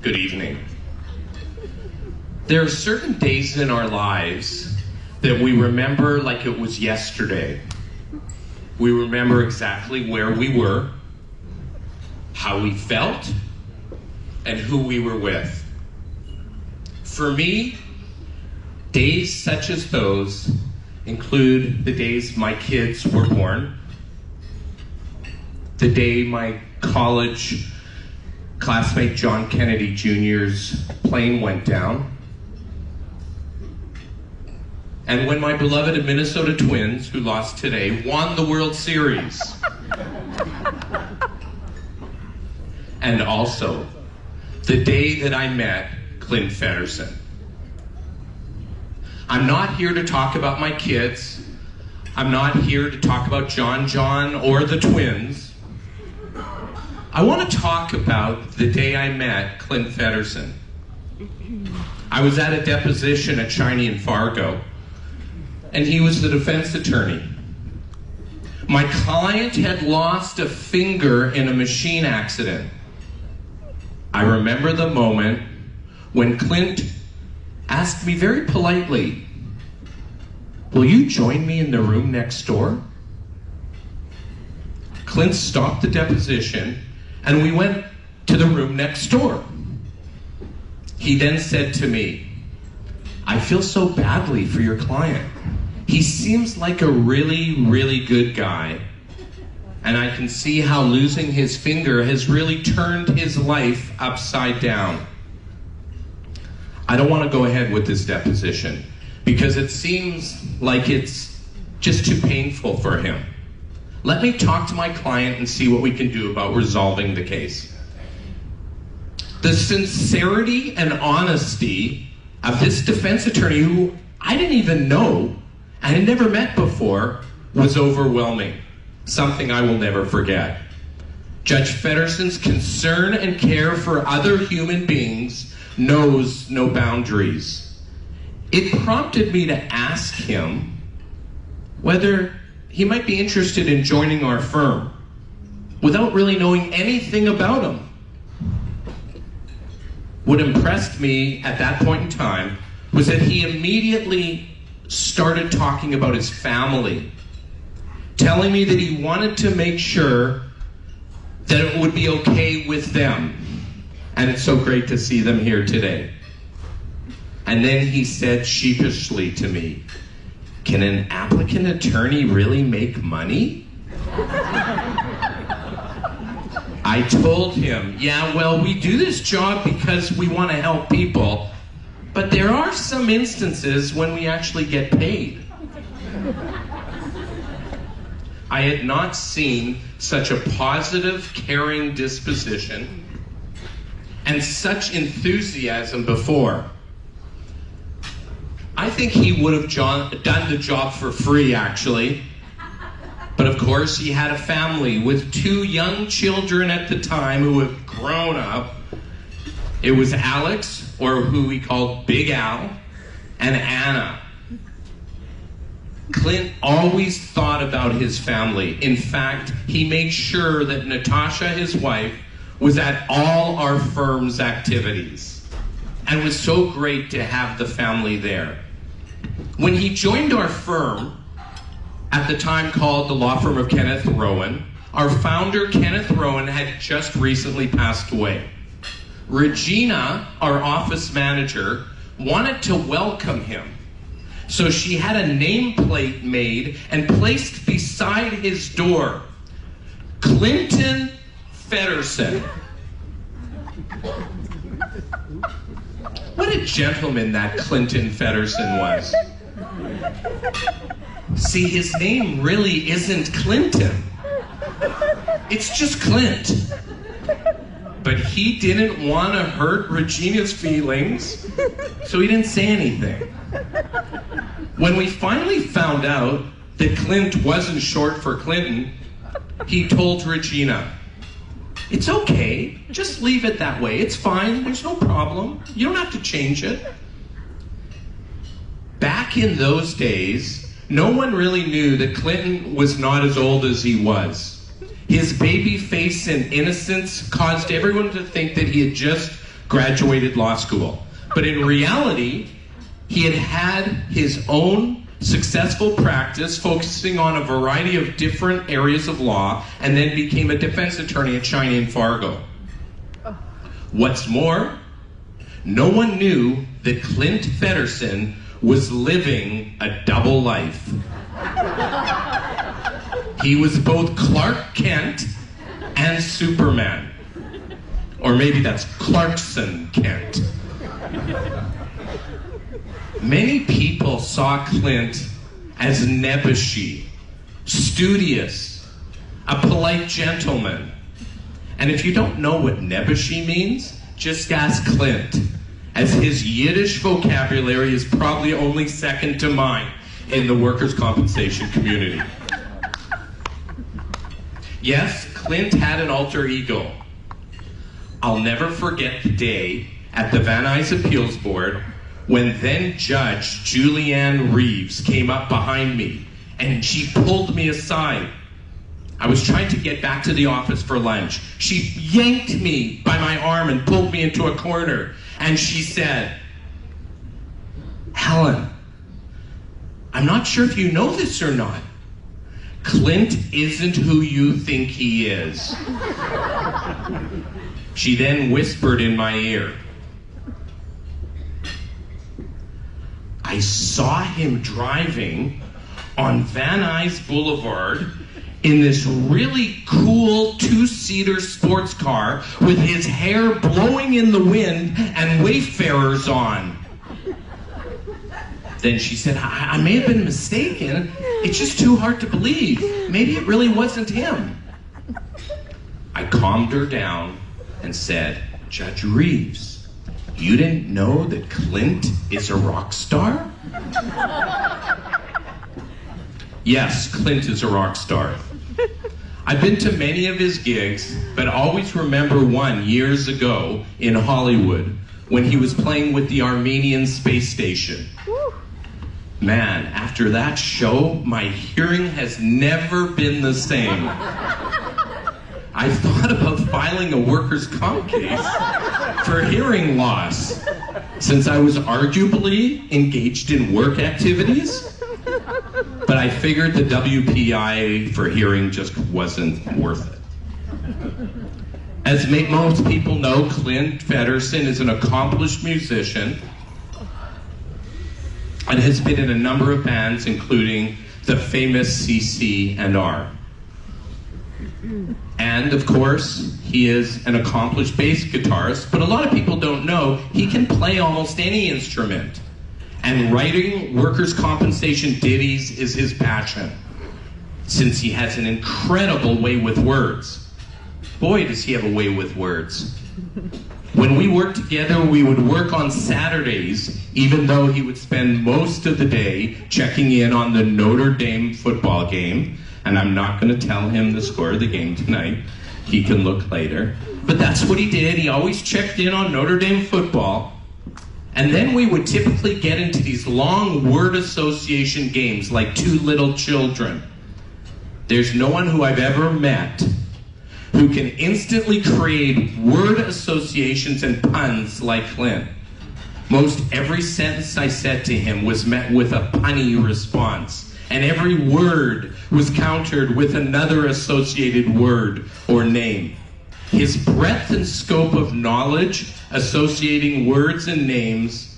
Good evening. There are certain days in our lives that we remember like it was yesterday. We remember exactly where we were, how we felt, and who we were with. For me, days such as those include the days my kids were born, the day my college classmate John Kennedy Jr.'s plane went down, and when my beloved Minnesota Twins, who lost today, won the World Series. And also, the day that I met Clint Feddersen. I'm not here to talk about my kids. I'm not here to talk about John or the Twins. I want to talk about the day I met Clint Feddersen. I was at a deposition at Shiny and Fargo, and he was the defense attorney. My client had lost a finger in a machine accident. I remember the moment when Clint asked me very politely, "Will you join me in the room next door?" Clint stopped the deposition and we went to the room next door. He then said to me, "I feel so badly for your client. He seems like a really, really good guy. And I can see how losing his finger has really turned his life upside down. I don't want to go ahead with this deposition because it seems like it's just too painful for him. Let me talk to my client and see what we can do about resolving the case." The sincerity and honesty of this defense attorney, who I didn't even know and had never met before, was overwhelming. Something I will never forget. Judge Feddersen's concern and care for other human beings knows no boundaries. It prompted me to ask him whether he might be interested in joining our firm without really knowing anything about him. What impressed me at that point in time was that he immediately started talking about his family, telling me that he wanted to make sure that it would be okay with them. And it's so great to see them here today. And then he said sheepishly to me, "Can an applicant attorney really make money?" I told him, "Yeah, well, we do this job because we want to help people, but there are some instances when we actually get paid." I had not seen such a positive, caring disposition and such enthusiasm before. I think he would have done the job for free, actually. But of course, he had a family with 2 young children at the time who had grown up. It was Alex, or who we called Big Al, and Anna. Clint always thought about his family. In fact, he made sure that Natasha, his wife, was at all our firm's activities. And it was so great to have the family there. When he joined our firm, at the time called the law firm of Kenneth Rowen, our founder, Kenneth Rowen, had just recently passed away. Regina, our office manager, wanted to welcome him. So she had a nameplate made and placed beside his door, "Clinton Feddersen." What a gentleman that Clinton Feddersen was. See, his name really isn't Clinton. It's just Clint. But he didn't want to hurt Regina's feelings, so he didn't say anything. When we finally found out that Clint wasn't short for Clinton, he told Regina, "It's okay, just leave it that way. It's fine, there's no problem. You don't have to change it." Back in those days, no one really knew that Clinton was not as old as he was. His baby face and innocence caused everyone to think that he had just graduated law school. But in reality, he had had his own successful practice focusing on a variety of different areas of law, and then became a defense attorney at Cheyenne and Fargo. What's more, no one knew that Clint Feddersen was living a double life. He was both Clark Kent and Superman. Or maybe that's Clarkson Kent. Many people saw Clint as nebbishy, studious, a polite gentleman. And if you don't know what nebbishy means, just ask Clint, as his Yiddish vocabulary is probably only second to mine in the workers' compensation community. Yes, Clint had an alter ego. I'll never forget the day at the Van Nuys Appeals Board when then Judge Julianne Reeves came up behind me and she pulled me aside. I was trying to get back to the office for lunch. She yanked me by my arm and pulled me into a corner. And she said, "Helen, I'm not sure if you know this or not. Clint isn't who you think he is." She then whispered in my ear, "I saw him driving on Van Nuys Boulevard in this really cool two-seater sports car with his hair blowing in the wind and Wayfarers on." Then she said, I may have been mistaken. It's just too hard to believe. Maybe it really wasn't him." I calmed her down and said, "Judge Reeves, you didn't know that Clint is a rock star?" Yes, Clint is a rock star. I've been to many of his gigs, but always remember one years ago in Hollywood when he was playing with the Armenian space station. Man, after that show, my hearing has never been the same. I thought about filing a workers' comp case for hearing loss, since I was arguably engaged in work activities. But I figured the WPI for hearing just wasn't worth it. As most people know, Clint Feddersen is an accomplished musician and has been in a number of bands, including the famous CC&R. And of course, he is an accomplished bass guitarist, but a lot of people don't know he can play almost any instrument. And writing workers' compensation ditties is his passion, since he has an incredible way with words. Boy, does he have a way with words. When we worked together, we would work on Saturdays, even though he would spend most of the day checking in on the Notre Dame football game. And I'm not going to tell him the score of the game tonight. He can look later. But that's what he did. He always checked in on Notre Dame football. And then we would typically get into these long word association games like two little children. There's no one who I've ever met who can instantly create word associations and puns like Clint. Most every sentence I said to him was met with a punny response, and every word was countered with another associated word or name. His breadth and scope of knowledge, associating words and names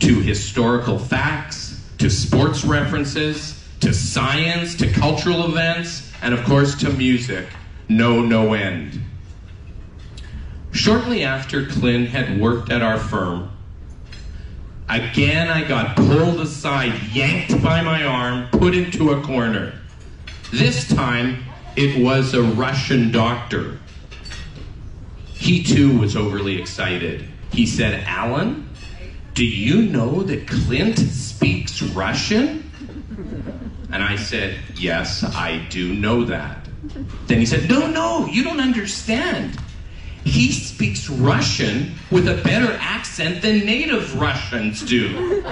to historical facts, to sports references, to science, to cultural events, and of course to music, no end. Shortly after Clint had worked at our firm, again I got pulled aside, yanked by my arm, put into a corner. This time it was a Russian doctor. He too was overly excited. He said, "Alan, do you know that Clint speaks Russian?" And I said, "Yes, I do know that." Then he said, No, you don't understand. He speaks Russian with a better accent than native Russians do.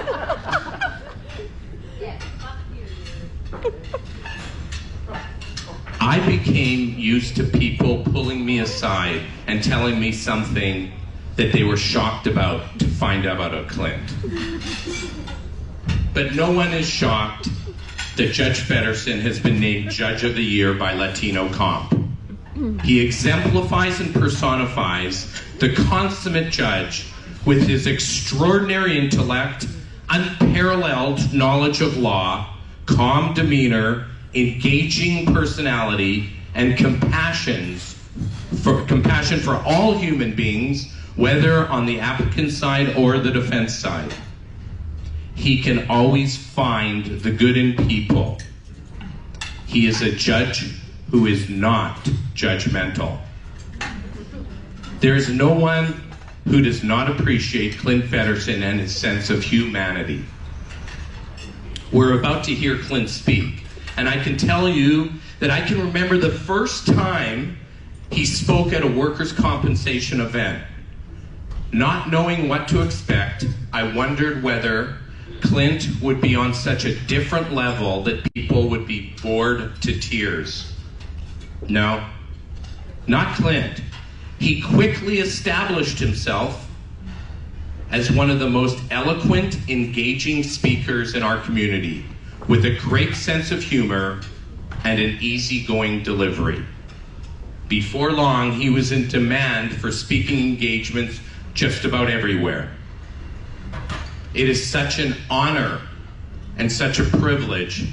I became used to people pulling me aside and telling me something that they were shocked about to find out about Clint. But no one is shocked that Judge Feddersen has been named Judge of the Year by Latino Comp. He exemplifies and personifies the consummate judge with his extraordinary intellect, unparalleled knowledge of law, calm demeanor, engaging personality, and compassion for all human beings, whether on the applicant side or the defense side. He can always find the good in people. He is a judge who is not judgmental. There is no one who does not appreciate Clint Feddersen and his sense of humanity. We're about to hear Clint speak, and I can tell you that I can remember the first time he spoke at a workers' compensation event. Not knowing what to expect, I wondered whether Clint would be on such a different level that people would be bored to tears. No, not Clint. He quickly established himself as one of the most eloquent, engaging speakers in our community, with a great sense of humor and an easygoing delivery. Before long, he was in demand for speaking engagements just about everywhere. It is such an honor and such a privilege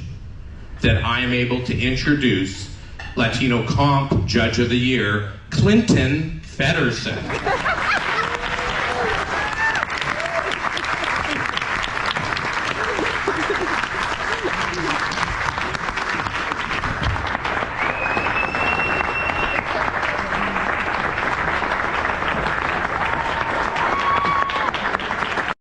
that I am able to introduce Latino Comp Judge of the Year, Clinton Feddersen.